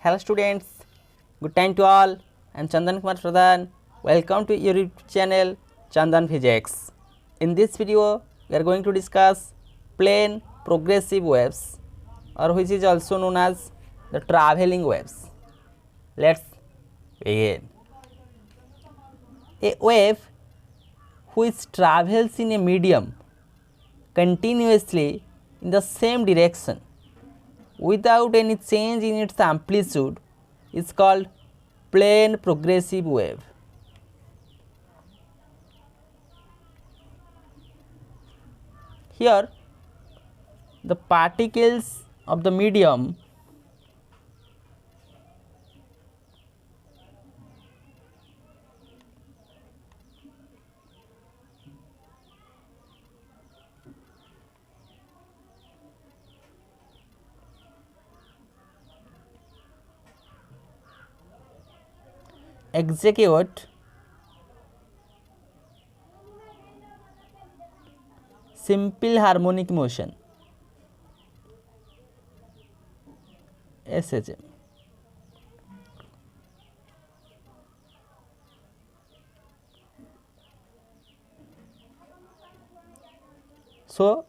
Hello students, good time to all. I am Chandan Kumar Pradhan. Welcome to your YouTube channel Chandan Physics. In this video, we are going to discuss plane progressive waves, or which is also known as the travelling waves. Let's begin. A wave which travels in a medium continuously in the same direction without any change in its amplitude is called plane progressive wave. Here the particles of the medium execute simple harmonic motion SHM. So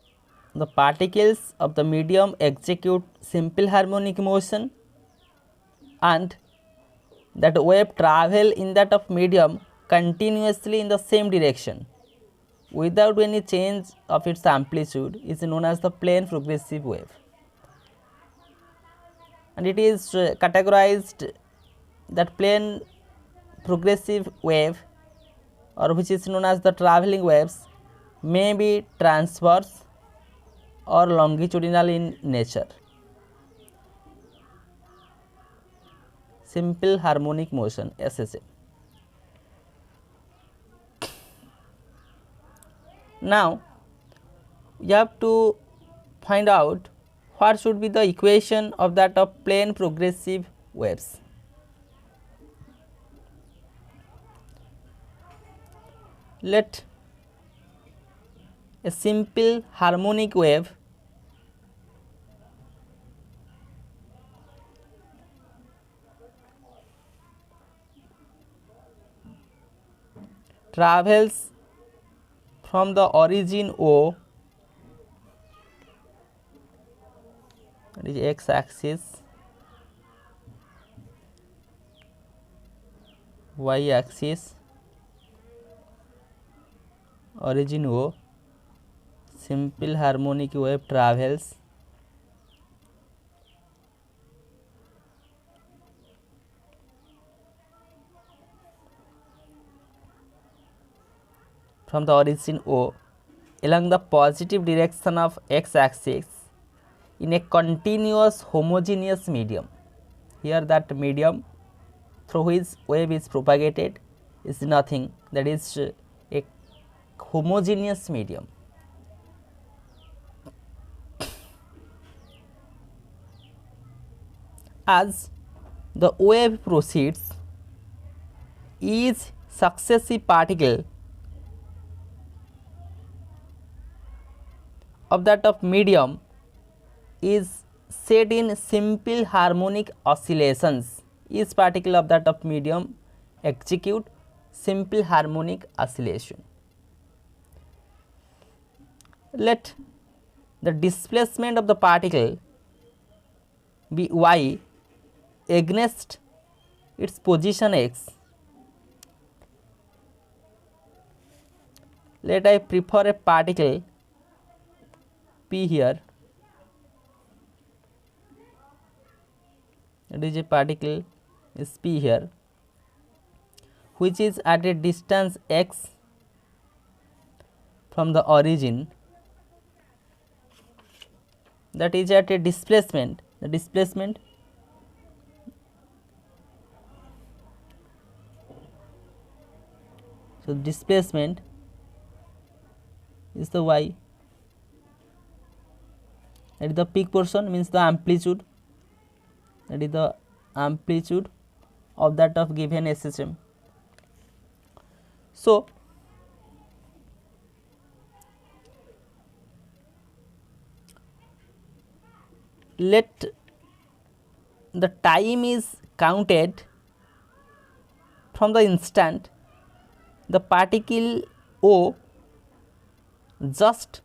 the particles of the medium execute simple harmonic motion and that wave travel in that of medium continuously in the same direction without any change of its amplitude is known as the plane progressive wave, and it is categorized that plane progressive wave, or which is known as the travelling waves, may be transverse or longitudinal in nature. Simple harmonic motion SHM. Now we have to find out what should be the equation of that of plane progressive waves. Let a simple harmonic wave travels from the origin O, that is x axis, y axis, origin O, simple harmonic wave travels from the origin O along the positive direction of x axis in a continuous homogeneous medium. Here that medium through which wave is propagated is nothing, that is a homogeneous medium. As the wave proceeds, each successive particle of that of medium is set in simple harmonic oscillations. Each particle of that of medium execute simple harmonic oscillation. Let the displacement of the particle be y against its position x. Let I prefer a particle P here, it is a particle is P here, which is at a distance x from the origin, that is at a displacement, the displacement so displacement is the y, that is the peak portion, means the amplitude, that is the amplitude of that of given SHM. So let the time is counted from the instant the particle O just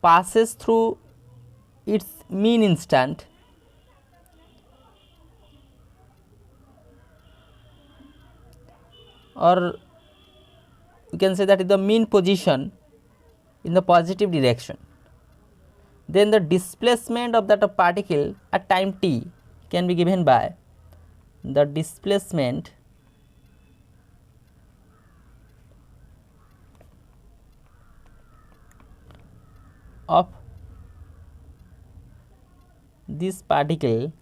passes through its mean instant, or you can say that is the mean position in the positive direction. Then the displacement of that particle at time t can be given by the displacement of this particle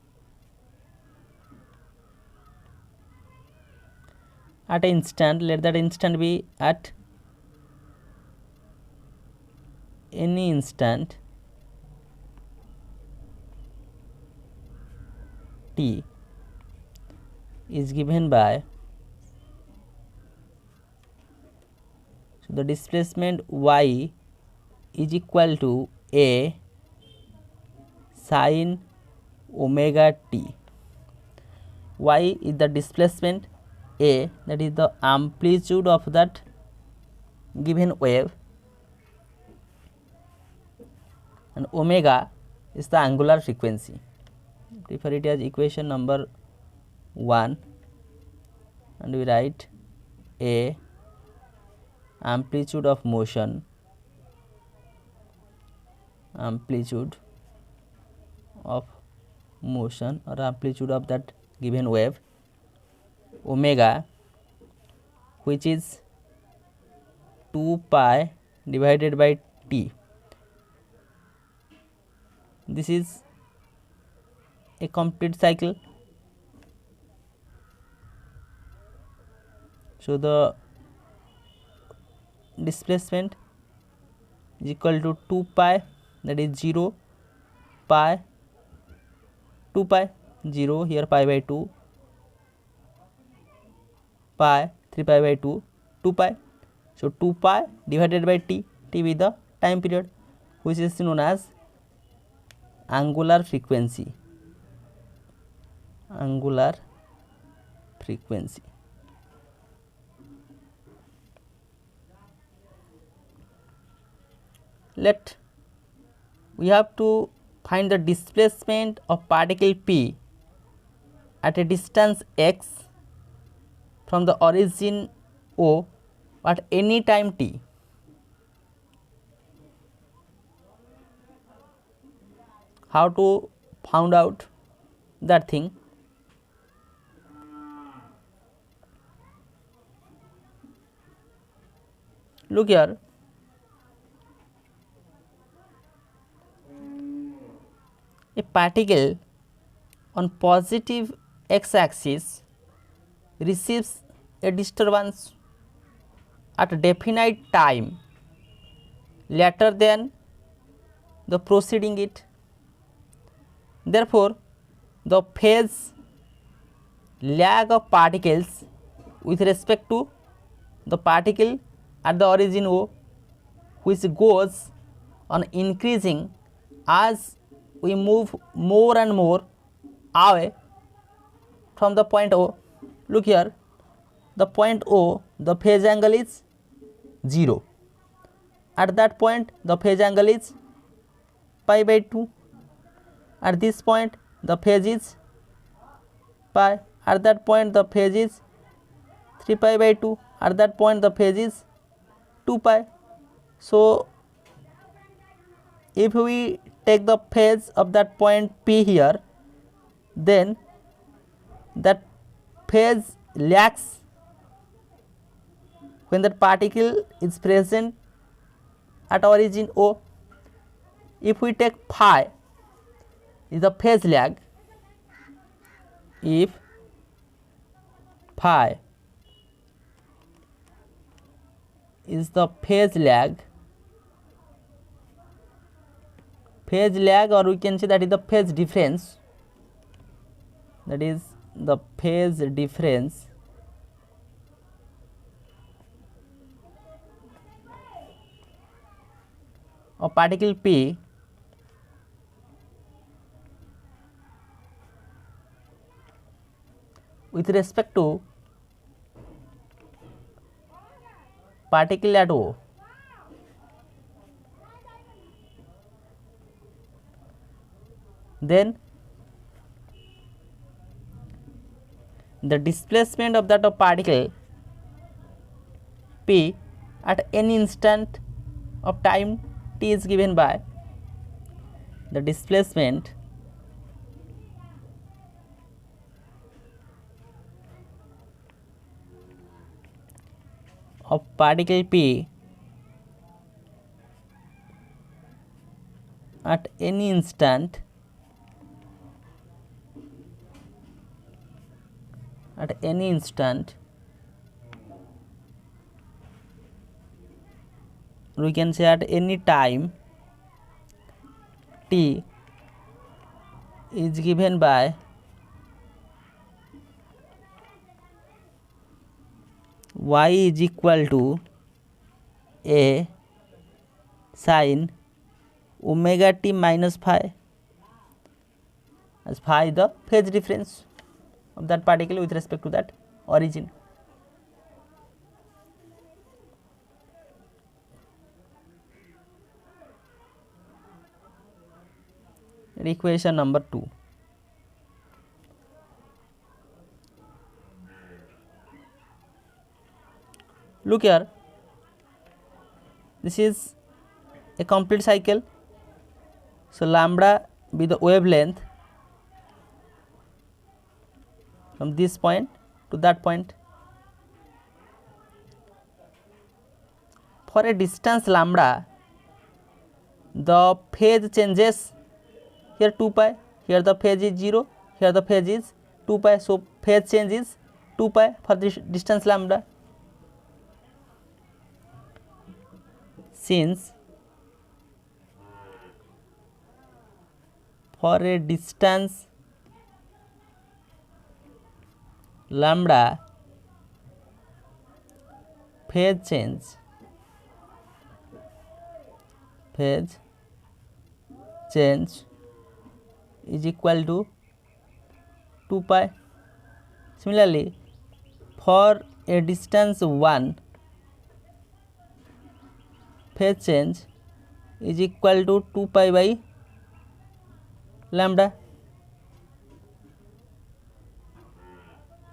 at an instant, let that instant be at any instant t, is given by, so the displacement y is equal to a sin omega t. Y is the displacement, a that is the amplitude of that given wave, and omega is the angular frequency. Refer it as equation number 1, and we write a amplitude of motion, amplitude of motion or amplitude of that given wave, omega, which is 2 pi divided by t. This is a complete cycle. So the displacement is equal to 2 pi, that is 0 pi 2 pi 0, here pi by 2 pi 3 pi by 2 2 pi. So 2 pi divided by t, t with the time period, which is known as angular frequency, angular frequency. Let we have to find the displacement of particle p at a distance x from the origin O at any time t. How to find out that thing? Look here, a particle on positive x axis receives a disturbance at a definite time later than the preceding it. Therefore, the phase lag of particles with respect to the particle at the origin O, which goes on increasing as we move more and more away from the point O. Look here, the point O, the phase angle is 0. At that point the phase angle is pi by 2. At this point the phase is pi. At that point the phase is 3 pi by 2. At that point the phase is 2 pi. So if we take the phase of that point P here, then that phase lags when that particle is present at origin O. If we take phi is the phase lag, if phi is the phase lag, or we can say that is the phase difference, that is the phase difference of particle P with respect to particle at O. Then the displacement of that of particle P at any instant of time t is given by the displacement of particle P at any instant we can say at any time t is given by y is equal to a sin omega t minus phi, as phi the phase difference of that particle with respect to that origin. Equation number 2. Look here, this is a complete cycle. So lambda be the wavelength from this point to that point. For a distance lambda, the phase changes. Here 2 pi, here the phase is 0, here the phase is 2 pi. So phase change is 2 pi for this distance lambda. Since for a distance lambda, phase change is equal to 2 pi. Similarly, for a distance 1, phase change is equal to 2 pi by lambda.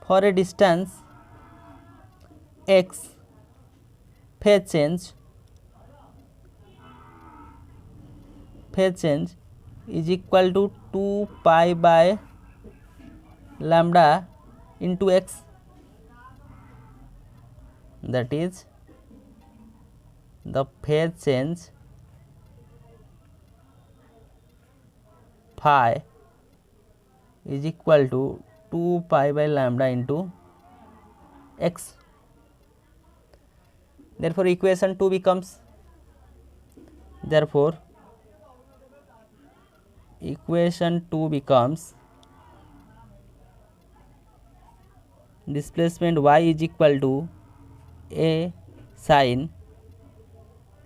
For a distance x, phase change is equal to 2 pi by lambda into x, that is the phase change phi is equal to 2 pi by lambda into x. Therefore equation 2 becomes, displacement y is equal to a sin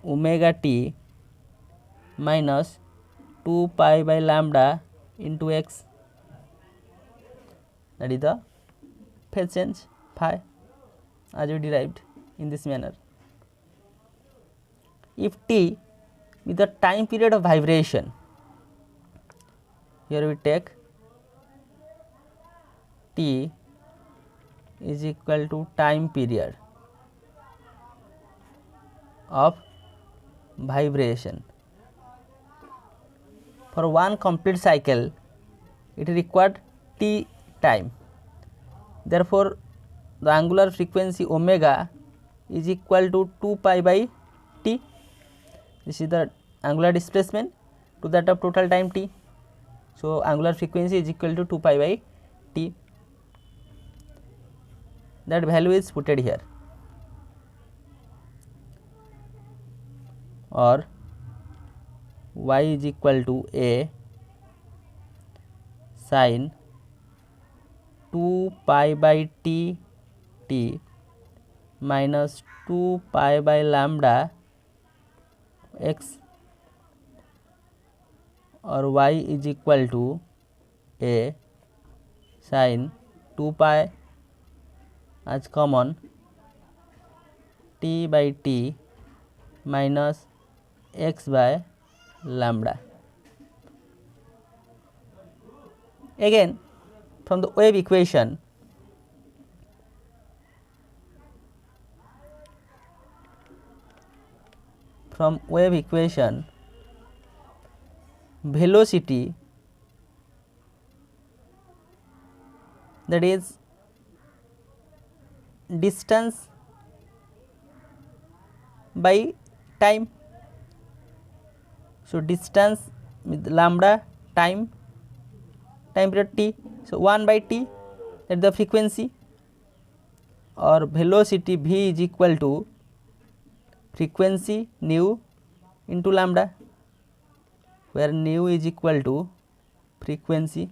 omega t minus 2 pi by lambda into x, that is the phase change phi as we derived in this manner. If t is the time period of vibration, here we take t is equal to time period of vibration. For one complete cycle, it required t time. Therefore, the angular frequency omega is equal to 2 pi by t. This is the angular displacement to that of total time t. So angular frequency is equal to 2 pi by t. That value is put here, or y is equal to a sin 2 pi by t minus 2 pi by lambda x, or y is equal to a sin 2 pi as common t by t minus x by lambda. Again, from the wave equation, velocity, that is distance by time. So, distance with lambda, time period t. So, 1 by t, that is the frequency, or velocity v is equal to frequency nu into lambda, where nu is equal to frequency.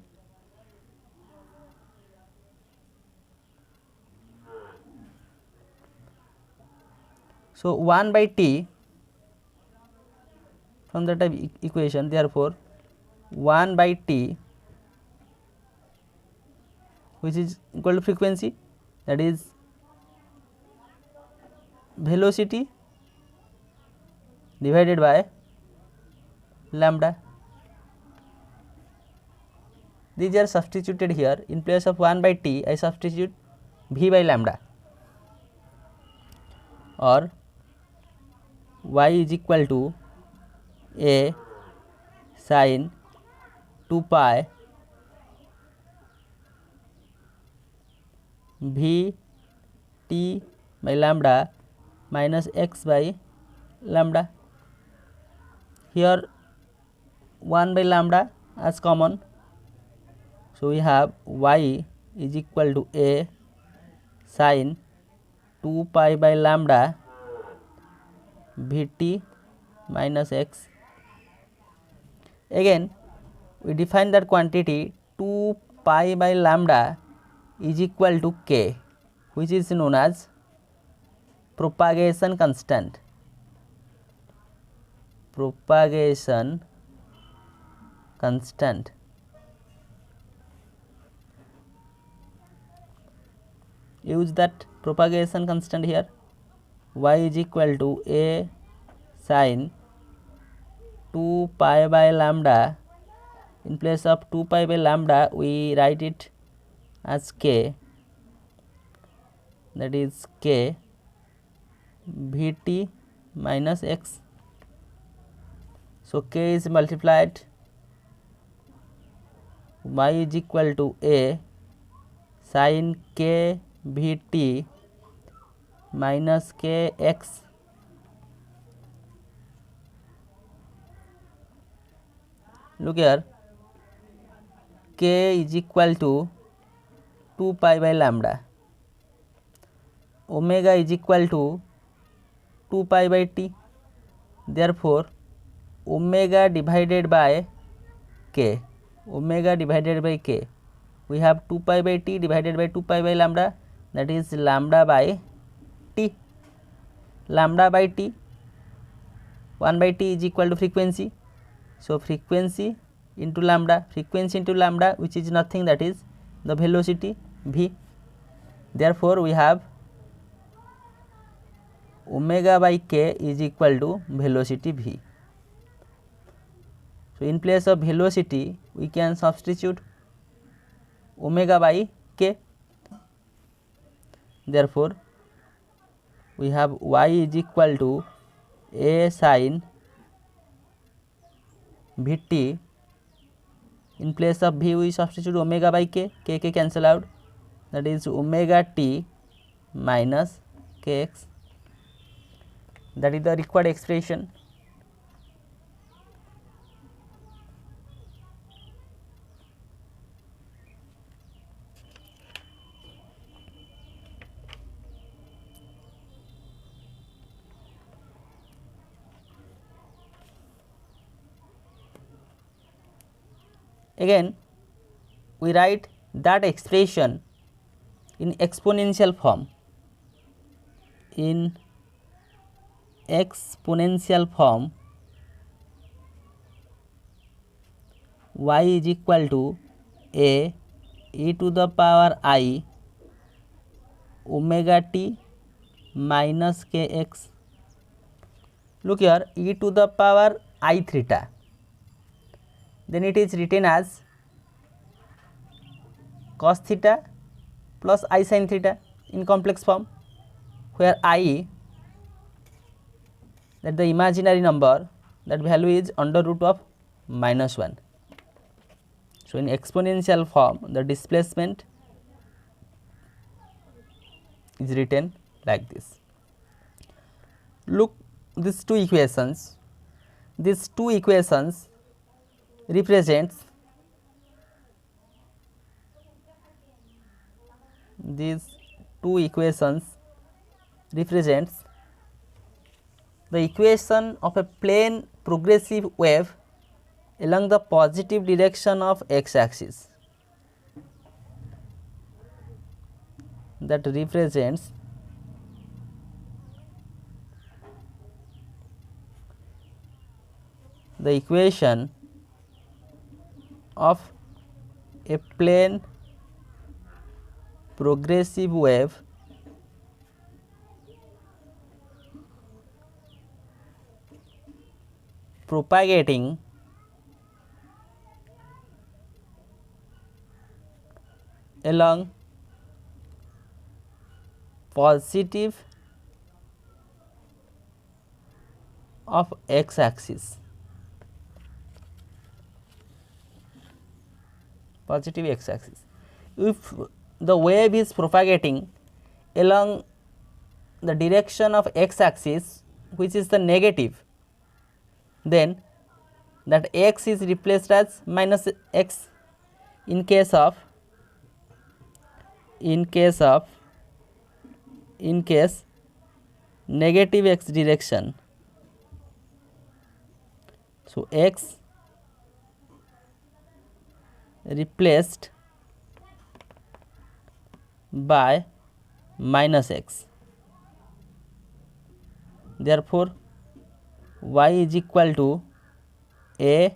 So, 1 by t from the type equation, therefore, 1 by t, which is equal to frequency, that is velocity divided by lambda. These are substituted here. In place of 1 by t, I substitute v by lambda, or y is equal to a sin 2 pi v t by lambda minus x by lambda. Here 1 by lambda as common. So, we have y is equal to a sin 2 pi by lambda Vt minus x. Again, we define that quantity 2 pi by lambda is equal to k, which is known as propagation constant. Propagation constant. Use that propagation constant here. Y is equal to a sin 2 pi by lambda. In place of 2 pi by lambda, we write it as k, that is k Vt minus x. So, k is multiplied, y is equal to a sin k Vt minus k x. Look here, k is equal to 2 pi by lambda, omega is equal to 2 pi by t. Therefore, omega divided by k, omega divided by k, we have 2 pi by t divided by 2 pi by lambda, that is lambda by t. Lambda by t, 1 by t is equal to frequency. So, frequency into lambda, which is nothing, that is the velocity v. Therefore, we have omega by k is equal to velocity v. So, in place of velocity, we can substitute omega by k. Therefore, we have y is equal to a sin Vt. In place of v, we substitute omega by k, k cancel out, that is omega t minus kx. That is the required expression. Again, we write that expression in exponential form. In exponential form, y is equal to a e to the power I omega t minus kx. Look here, e to the power I theta, then it is written as cos theta plus I sin theta in complex form, where I, that the imaginary number, that value is under root of minus 1. So, in exponential form the displacement is written like this. Look these two equations. These two equations represents the equation of a plane progressive wave along the positive direction of x axis, that represents the equation of a plane progressive wave propagating along positive of x axis, positive x axis. If the wave is propagating along the direction of x axis, which is the negative, then that x is replaced as minus x. In case negative x direction, so x replaced by minus x. Therefore, y is equal to a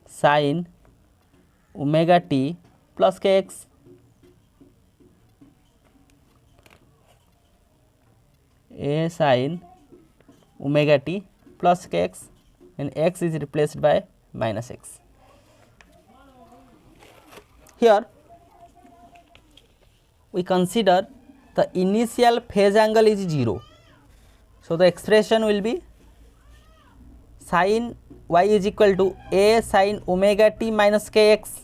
sin omega t plus kx. A sin omega t plus kx, and x is replaced by minus x. Here we consider the initial phase angle is 0. So, the expression will be sin y is equal to a sin omega t minus kx.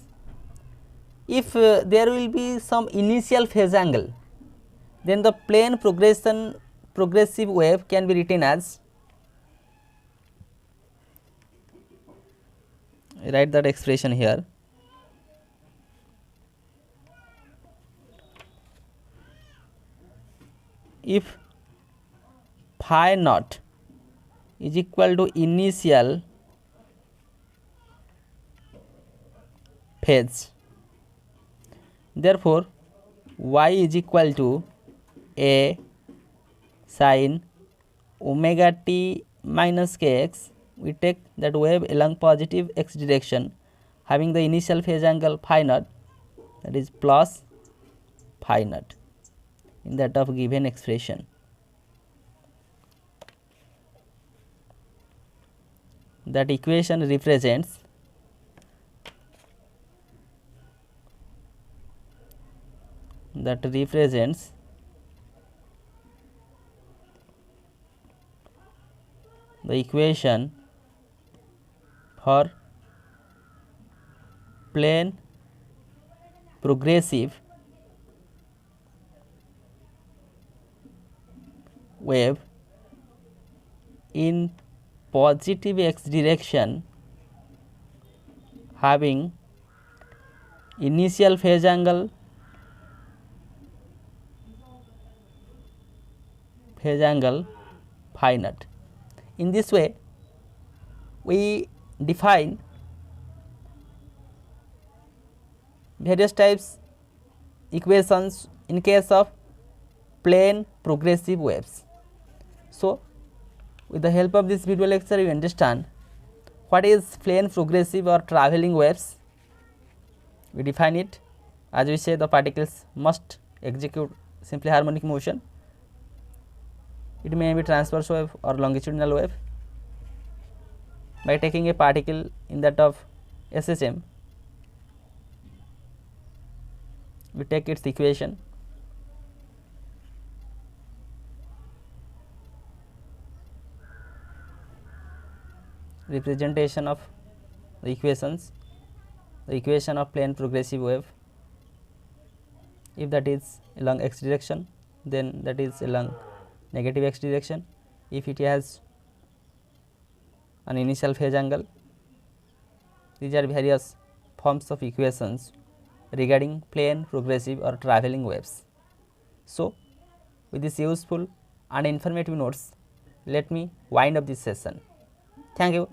If there will be some initial phase angle, then the plane progressive wave can be written as, write that expression here, if phi naught is equal to initial phase, therefore y is equal to a sin omega t minus kx. We take that wave along positive x direction having the initial phase angle phi naught, that is plus phi naught in that of given expression. That equation represents the equation for plane progressive wave in positive x direction having initial phase angle phi naught. In this way, we define various types equations in case of plane progressive waves. So, with the help of this video lecture, you understand what is plane progressive or travelling waves. We define it. As we say, the particles must execute simply harmonic motion. It may be transverse wave or longitudinal wave. By taking a particle in that of SHM, we take its equation. Representation of the equations, the equation of plane progressive wave, if that is along x direction, then that is along negative x direction. If it has an initial phase angle, these are various forms of equations regarding plane progressive or travelling waves. So, with this useful and informative notes, let me wind up this session. Thank you.